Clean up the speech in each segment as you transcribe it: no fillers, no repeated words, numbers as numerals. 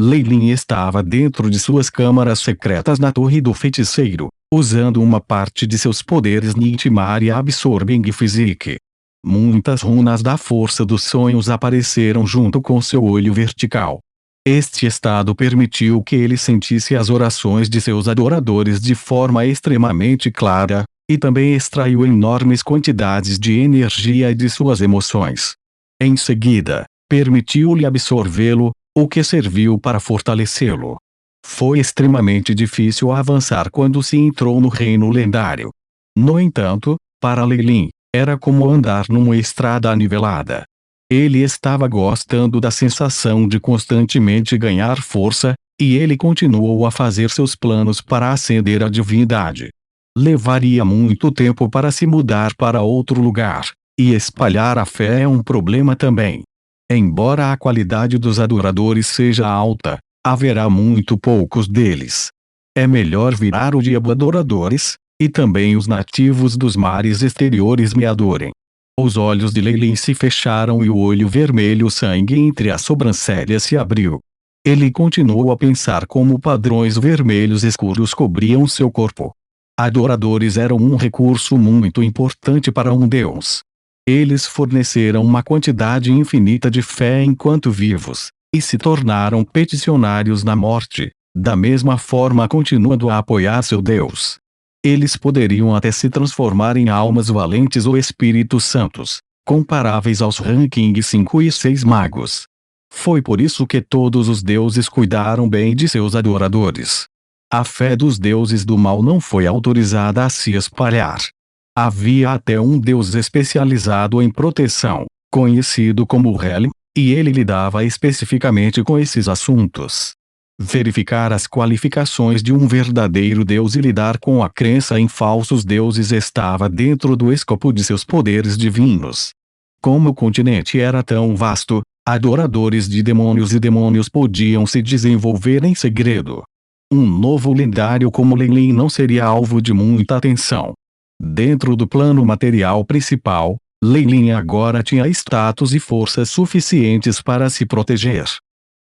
Leilin estava dentro de suas câmaras secretas na Torre do Feiticeiro, usando uma parte de seus poderes Nightmare e Absorbing Physique. Muitas runas da força dos sonhos apareceram junto com seu olho vertical. Este estado permitiu que ele sentisse as orações de seus adoradores de forma extremamente clara, e também extraiu enormes quantidades de energia de suas emoções. Em seguida, permitiu-lhe absorvê-lo, o que serviu para fortalecê-lo. Foi extremamente difícil avançar quando se entrou no reino lendário. No entanto, para Leilin, era como andar numa estrada anivelada. Ele estava gostando da sensação de constantemente ganhar força, e ele continuou a fazer seus planos para ascender à divindade. Levaria muito tempo para se mudar para outro lugar, e espalhar a fé é um problema também. Embora a qualidade dos adoradores seja alta, haverá muito poucos deles. É melhor virar o diabo adoradores, e também os nativos dos mares exteriores me adorem. Os olhos de Leilin se fecharam e o olho vermelho sangue entre as sobrancelhas se abriu. Ele continuou a pensar como padrões vermelhos escuros cobriam seu corpo. Adoradores eram um recurso muito importante para um deus. Eles forneceram uma quantidade infinita de fé enquanto vivos, e se tornaram peticionários na morte, da mesma forma continuando a apoiar seu deus. Eles poderiam até se transformar em almas valentes ou espíritos santos, comparáveis aos rankings 5 e 6 magos. Foi por isso que todos os deuses cuidaram bem de seus adoradores. A fé dos deuses do mal não foi autorizada a se espalhar. Havia até um deus especializado em proteção, conhecido como Hel, e ele lidava especificamente com esses assuntos. Verificar as qualificações de um verdadeiro deus e lidar com a crença em falsos deuses estava dentro do escopo de seus poderes divinos. Como o continente era tão vasto, adoradores de demônios e demônios podiam se desenvolver em segredo. Um novo lendário como Leilin não seria alvo de muita atenção. Dentro do plano material principal, Leilin agora tinha status e forças suficientes para se proteger.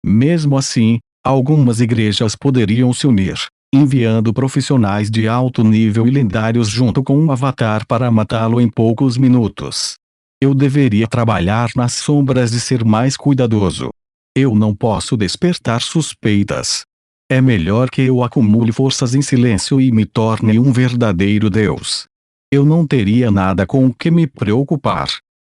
Mesmo assim, algumas igrejas poderiam se unir, enviando profissionais de alto nível e lendários junto com um avatar para matá-lo em poucos minutos. Eu deveria trabalhar nas sombras e ser mais cuidadoso. Eu não posso despertar suspeitas. É melhor que eu acumule forças em silêncio e me torne um verdadeiro deus. Eu não teria nada com o que me preocupar.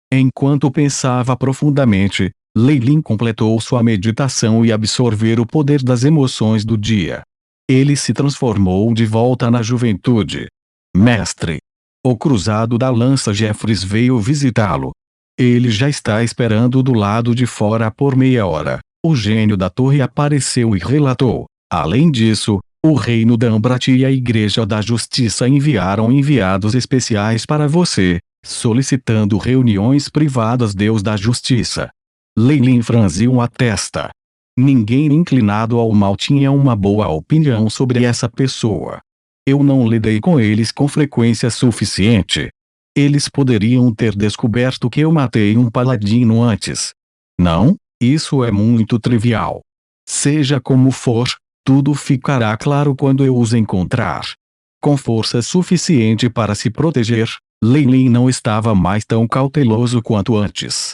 Enquanto pensava profundamente, Leilin completou sua meditação e absorver o poder das emoções do dia. Ele se transformou de volta na juventude. Mestre. O cruzado da lança Jeffries veio visitá-lo. Ele já está esperando do lado de fora por meia hora. O gênio da torre apareceu e relatou. Além disso, o reino da Ambrat e a Igreja da Justiça enviaram enviados especiais para você, solicitando reuniões privadas. Deus da Justiça. Leilin franziu a testa. Ninguém inclinado ao mal tinha uma boa opinião sobre essa pessoa. Eu não lidei com eles com frequência suficiente. Eles poderiam ter descoberto que eu matei um paladino antes. Não, isso é muito trivial. Seja como for, tudo ficará claro quando eu os encontrar. Com força suficiente para se proteger, Leilin não estava mais tão cauteloso quanto antes.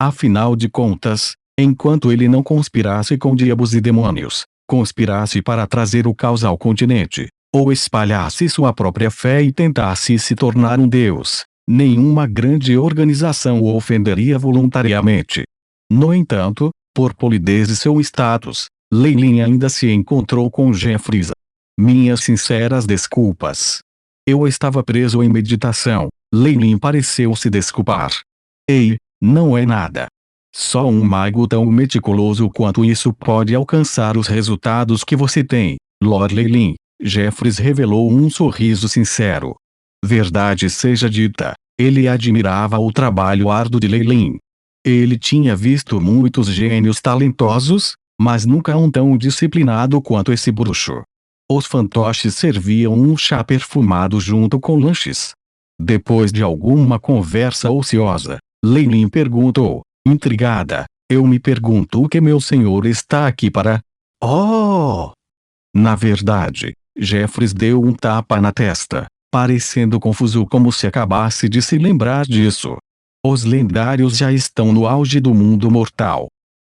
Afinal de contas, enquanto ele não conspirasse com diabos e demônios, conspirasse para trazer o caos ao continente, ou espalhasse sua própria fé e tentasse se tornar um deus, nenhuma grande organização o ofenderia voluntariamente. No entanto, por polidez de seu status, Leilin ainda se encontrou com Jeffries. Minhas sinceras desculpas. Eu estava preso em meditação. Leilin pareceu se desculpar. Ei, não é nada. Só um mago tão meticuloso quanto isso pode alcançar os resultados que você tem, Lord Leilin. Jeffries revelou um sorriso sincero. Verdade seja dita, ele admirava o trabalho árduo de Leilin. Ele tinha visto muitos gênios talentosos, mas nunca um tão disciplinado quanto esse bruxo. Os fantoches serviam um chá perfumado junto com lanches. Depois de alguma conversa ociosa, Leilin perguntou, intrigada, eu me pergunto o que meu senhor está aqui para? Oh! Na verdade, Jeffries deu um tapa na testa, parecendo confuso como se acabasse de se lembrar disso. Os lendários já estão no auge do mundo mortal.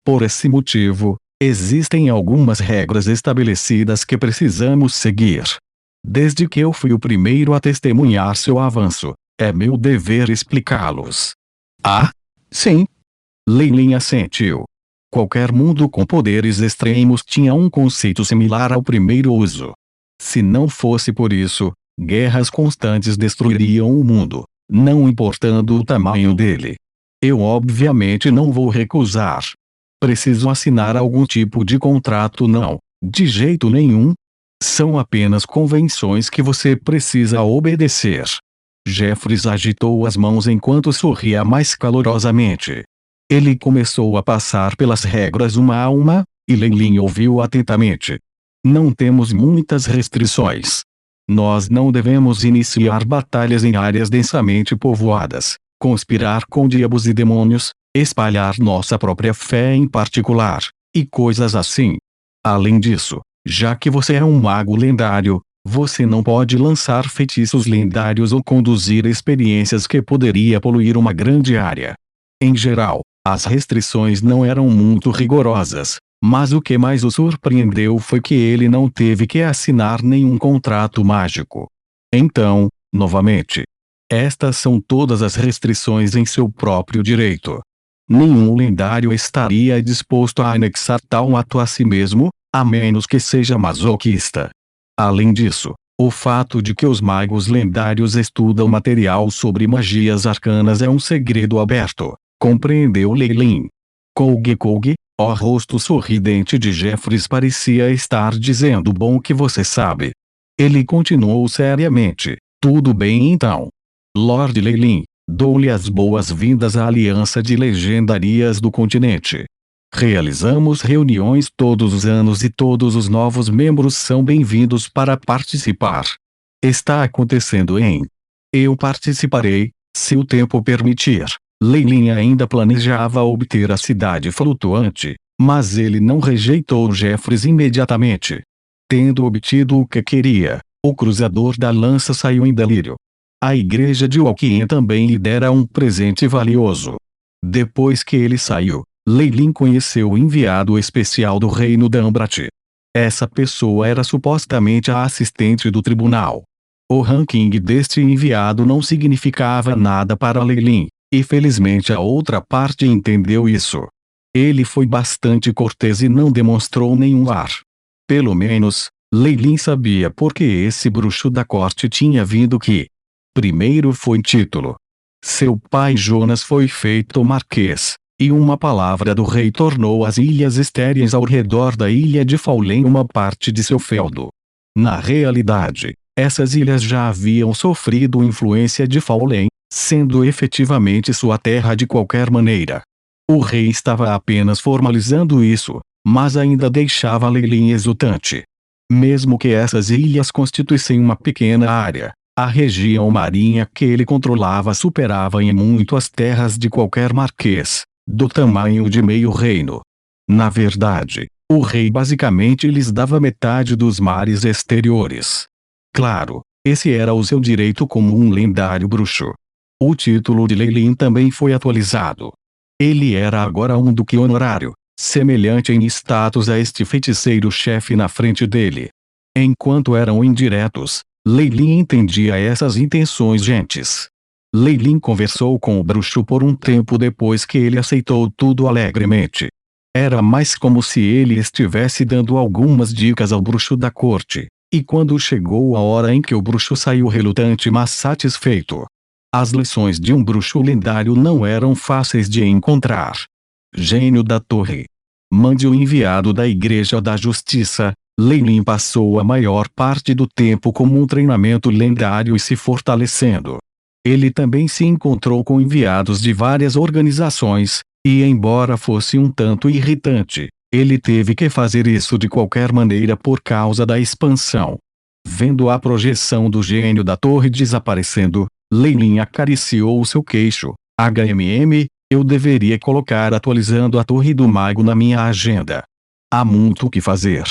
Por esse motivo, existem algumas regras estabelecidas que precisamos seguir. Desde que eu fui o primeiro a testemunhar seu avanço, é meu dever explicá-los. Ah? Sim. Leilin assentiu. Qualquer mundo com poderes extremos tinha um conceito similar ao primeiro uso. Se não fosse por isso, guerras constantes destruiriam o mundo, não importando o tamanho dele. Eu obviamente não vou recusar. Preciso assinar algum tipo de contrato? Não, de jeito nenhum. São apenas convenções que você precisa obedecer. Jeffries agitou as mãos enquanto sorria mais calorosamente. Ele começou a passar pelas regras uma a uma, e Leilin ouviu atentamente. Não temos muitas restrições. Nós não devemos iniciar batalhas em áreas densamente povoadas, conspirar com diabos e demônios, espalhar nossa própria fé em particular, e coisas assim. Além disso, já que você é um mago lendário, você não pode lançar feitiços lendários ou conduzir experiências que poderia poluir uma grande área. Em geral, as restrições não eram muito rigorosas, mas o que mais o surpreendeu foi que ele não teve que assinar nenhum contrato mágico. Então, novamente, estas são todas as restrições em seu próprio direito. Nenhum lendário estaria disposto a anexar tal ato a si mesmo, a menos que seja masoquista. Além disso, o fato de que os magos lendários estudam material sobre magias arcanas é um segredo aberto. Compreendeu Leilin. Kouge, o rosto sorridente de Jeffries parecia estar dizendo bom que você sabe. Ele continuou seriamente. Tudo bem então. Lord Leilin, dou-lhe as boas-vindas à Aliança de Legendarias do Continente. Realizamos reuniões todos os anos e todos os novos membros são bem-vindos para participar. Está acontecendo em... Eu participarei, se o tempo permitir. Leilin ainda planejava obter a cidade flutuante, mas ele não rejeitou Jeffries imediatamente. Tendo obtido o que queria, o cruzador da lança saiu em delírio. A igreja de Walkien também lhe dera um presente valioso. Depois que ele saiu, Leilin conheceu o enviado especial do reino da Ambrat. Essa pessoa era supostamente a assistente do tribunal. O ranking deste enviado não significava nada para Leilin. E felizmente a outra parte entendeu isso. Ele foi bastante cortês e não demonstrou nenhum ar. Pelo menos, Leilin sabia porque esse bruxo da corte tinha vindo que. Primeiro foi título. Seu pai Jonas foi feito marquês, e uma palavra do rei tornou as ilhas estéreis ao redor da ilha de Faulen uma parte de seu feudo. Na realidade, essas ilhas já haviam sofrido influência de Faulen, sendo efetivamente sua terra de qualquer maneira. O rei estava apenas formalizando isso, mas ainda deixava Leilin exultante. Mesmo que essas ilhas constituíssem uma pequena área, a região marinha que ele controlava superava em muito as terras de qualquer marquês, do tamanho de meio reino. Na verdade, o rei basicamente lhes dava metade dos mares exteriores. Claro, esse era o seu direito como um lendário bruxo. O título de Leilin também foi atualizado. Ele era agora um duque honorário, semelhante em status a este feiticeiro-chefe na frente dele. Enquanto eram indiretos, Leilin entendia essas intenções gentes. Leilin conversou com o bruxo por um tempo depois que ele aceitou tudo alegremente. Era mais como se ele estivesse dando algumas dicas ao bruxo da corte, e quando chegou a hora em que o bruxo saiu relutante mas satisfeito. As lições de um bruxo lendário não eram fáceis de encontrar. Gênio da Torre. Mande o enviado da Igreja da Justiça. Leilin passou a maior parte do tempo como um treinamento lendário e se fortalecendo. Ele também se encontrou com enviados de várias organizações, e embora fosse um tanto irritante, ele teve que fazer isso de qualquer maneira por causa da expansão. Vendo a projeção do gênio da torre desaparecendo, Leilin acariciou seu queixo. Eu deveria colocar atualizando a torre do mago na minha agenda. Há muito o que fazer.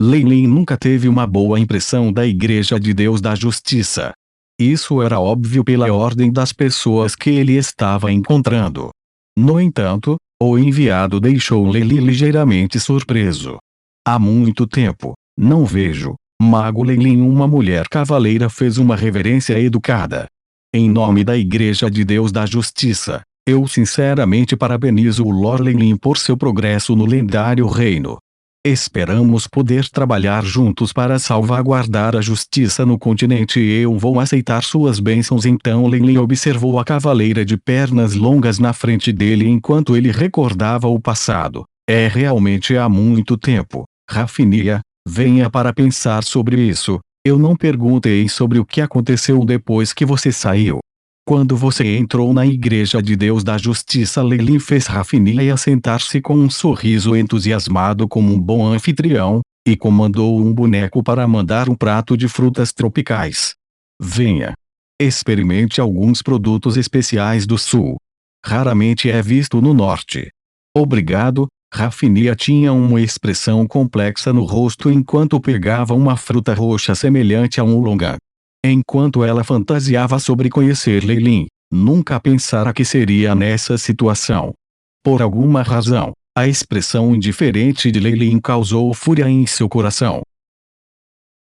Leilin nunca teve uma boa impressão da Igreja de Deus da Justiça. Isso era óbvio pela ordem das pessoas que ele estava encontrando. No entanto, o enviado deixou Leilin ligeiramente surpreso. Há muito tempo, não vejo, Mago Leilin. Uma mulher cavaleira fez uma reverência educada. Em nome da Igreja de Deus da Justiça, eu sinceramente parabenizo o Lord Leilin por seu progresso no lendário reino. Esperamos poder trabalhar juntos para salvaguardar a justiça no continente e eu vou aceitar suas bênçãos. Então Leilin observou a cavaleira de pernas longas na frente dele enquanto ele recordava o passado. É realmente há muito tempo, Rafinia, venha para pensar sobre isso. Eu não perguntei sobre o que aconteceu depois que você saiu. Quando você entrou na Igreja de Deus da Justiça, Leilin fez Rafinia sentar-se com um sorriso entusiasmado como um bom anfitrião, e comandou um boneco para mandar um prato de frutas tropicais. Venha. Experimente alguns produtos especiais do sul. Raramente é visto no norte. Obrigado. Rafinia tinha uma expressão complexa no rosto enquanto pegava uma fruta roxa semelhante a um longan. Enquanto ela fantasiava sobre conhecer Leilin, nunca pensara que seria nessa situação. Por alguma razão, a expressão indiferente de Leilin causou fúria em seu coração.